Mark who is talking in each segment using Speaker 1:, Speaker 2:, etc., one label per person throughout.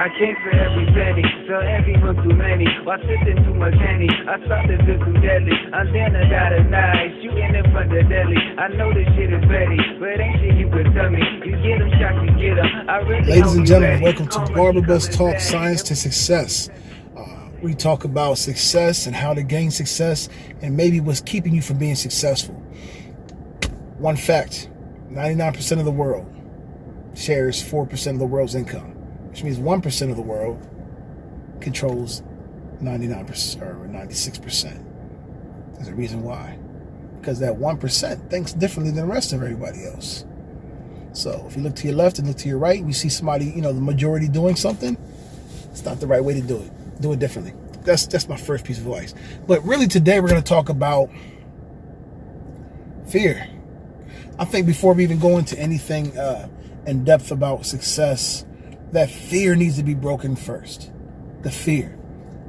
Speaker 1: I came for every penny, so everyone too many. While sipping too much Henny, I started to feel deadly. And then I got a knife, shooting in front of deli. I know this shit is petty, but ain't shit you could tell me. You get them shots, you get them. I really
Speaker 2: Ladies and gentlemen, welcome to Barber Best Talk Science to Success. We talk about success and how to gain success and maybe what's keeping you from being successful. One fact, 99% of the world shares 4% of the world's income, which means 1% of the world controls 99% or 96%. There's a reason why. Because that 1% thinks differently than the rest of everybody else. So if you look to your left and look to your right and you see somebody, the majority doing something, it's not the right way to do it. Do it differently. That's my first piece of advice. But really today we're going to talk about fear. I think before we even go into anything in depth about success, that fear needs to be broken first. The fear.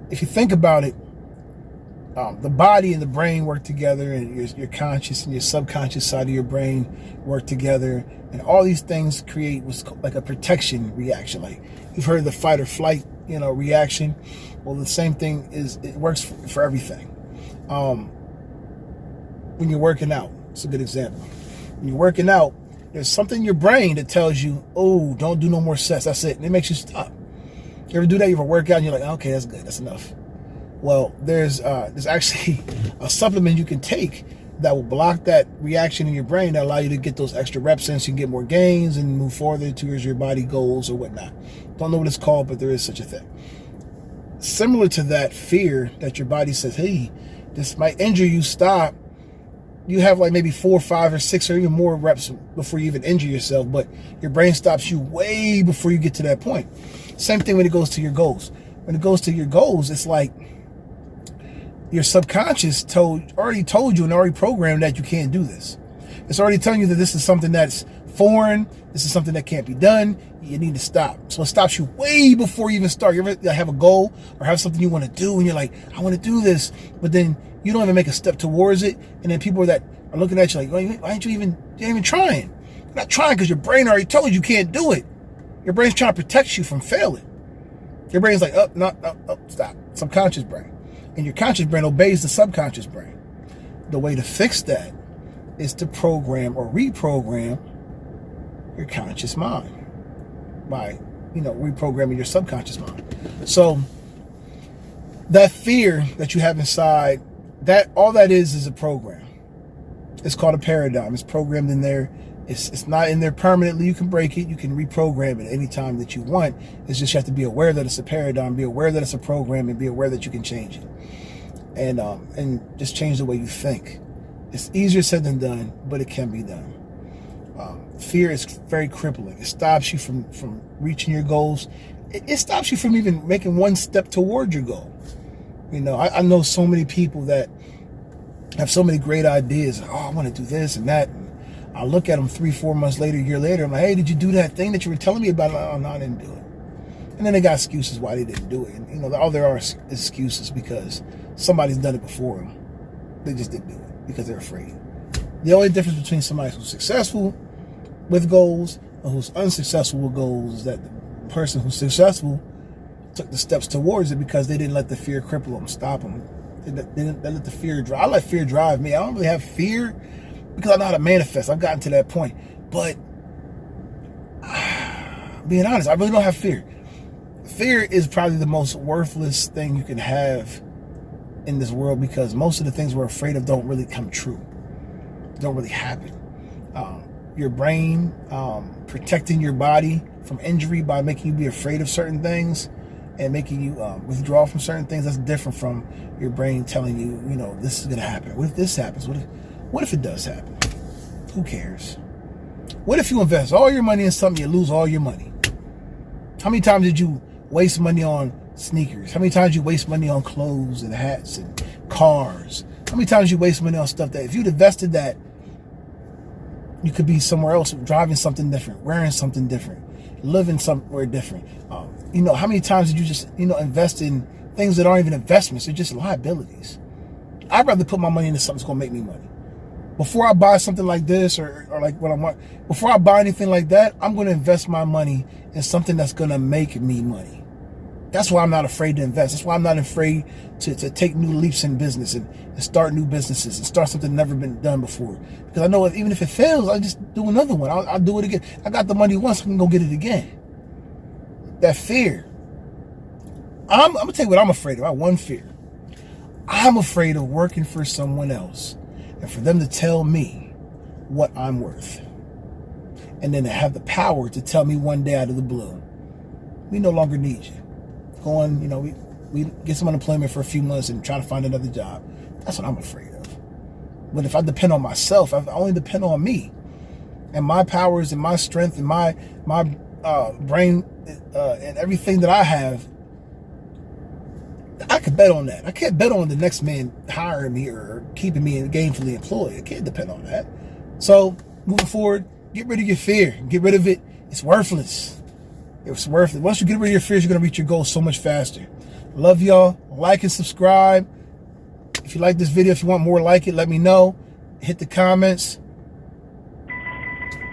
Speaker 2: If you think about it, the body and the brain work together, and your conscious and your subconscious side of your brain work together, and all these things create what's like a protection reaction. Like you've heard of the fight or flight, reaction. Well, the same thing it works for everything. When you're working out, it's a good example. When you're working out, there's something in your brain that tells you, oh, don't do no more sets. That's it. And it makes you stop. You ever do that? You ever work out and you're like, okay, that's good. That's enough. Well, there's actually a supplement you can take that will block that reaction in your brain that allow you to get those extra reps in so you can get more gains and move forward towards your body goals or whatnot. Don't know what it's called, but there is such a thing. Similar to that fear that your body says, hey, this might injure you, stop. You have like maybe 4, 5, or 6 or even more reps before you even injure yourself, but your brain stops you way before you get to that point. Same thing when it goes to your goals. When it goes to your goals, it's like your subconscious already told you and already programmed that you can't do this. It's already telling you that this is something that's foreign. This is something that can't be done. You need to stop. So it stops you way before you even start. You ever have a goal or have something you want to do and you're like, I want to do this, but then you don't even make a step towards it. And then people that are looking at you like, why aren't you even trying? You're not trying because your brain already told you can't do it. Your brain's trying to protect you from failing. Your brain's like, no, stop. Subconscious brain. And your conscious brain obeys the subconscious brain. The way to fix that is to program or reprogram your conscious mind by, reprogramming your subconscious mind. So that fear that you have inside, all that is a program. It's called a paradigm. It's programmed in there. It's not in there permanently. You can break it. You can reprogram it anytime that you want. It's just you have to be aware that it's a paradigm, be aware that it's a program, and be aware that you can change it. And just change the way you think. It's easier said than done, but it can be done. Fear is very crippling. It stops you from reaching your goals. It stops you from even making one step toward your goal. I know so many people that have so many great ideas. Oh, I want to do this and that. And I look at them 3, 4 months later, a year later. I'm like, hey, did you do that thing that you were telling me about? Oh, no, I didn't do it. And then they got excuses why they didn't do it. And, all there are is excuses because somebody's done it before them. They just didn't do it because they're afraid. The only difference between somebody who's successful with goals and who's unsuccessful with goals is that the person who's successful took the steps towards it because they didn't let the fear cripple them, stop them. They let the fear drive. I let fear drive me. I don't really have fear because I know how to manifest. I've gotten to that point. But being honest, I really don't have fear. Fear is probably the most worthless thing you can have in this world because most of the things we're afraid of don't really come true. Don't really happen. Your brain protecting your body from injury by making you be afraid of certain things and making you withdraw from certain things, that's different from your brain telling you, this is going to happen. What if this happens? What if it does happen? Who cares? What if you invest all your money in something, you lose all your money? How many times did you waste money on sneakers? How many times you waste money on clothes and hats and cars? How many times you waste money on stuff that if you'd invested that, you could be somewhere else, driving something different, wearing something different, living somewhere different. How many times did you just, invest in things that aren't even investments? They're just liabilities. I'd rather put my money into something that's going to make me money. Before I buy something like this or like what I want, before I buy anything like that, I'm going to invest my money in something that's going to make me money. That's why I'm not afraid to invest. That's why I'm not afraid to take new leaps in business and start new businesses and start something never been done before. Because I know even if it fails, I'll just do another one. I'll do it again. I got the money once, I can go get it again. That fear. I'm going to tell you what I'm afraid of. I have one fear. I'm afraid of working for someone else and for them to tell me what I'm worth. And then to have the power to tell me one day out of the blue, we no longer need you. Go on, we get some unemployment for a few months and try to find another job. That's what I'm afraid of. But if I depend on myself, I only depend on me and my powers and my strength and my brain and everything that I have. I could bet on that. I can't bet on the next man hiring me or keeping me gainfully employed. I can't depend on that. So moving forward, get rid of your fear. Get rid of it. It's worthless. It's worthless. Once you get rid of your fears, you're going to reach your goals so much faster. Love y'all. Like and subscribe. If you like this video, if you want more like it, let me know. Hit the comments.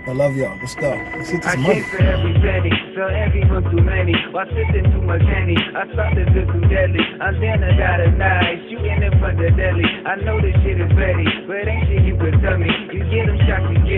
Speaker 2: I love y'all. Let's go. Let's get this money.
Speaker 1: I came for every penny, so everyone too many. While sipping too much Henny, I started to do deadly. And then I got a knife, shooting in front of Delhi. I know this shit is petty, but ain't shit you could tell me. You get them shots, you get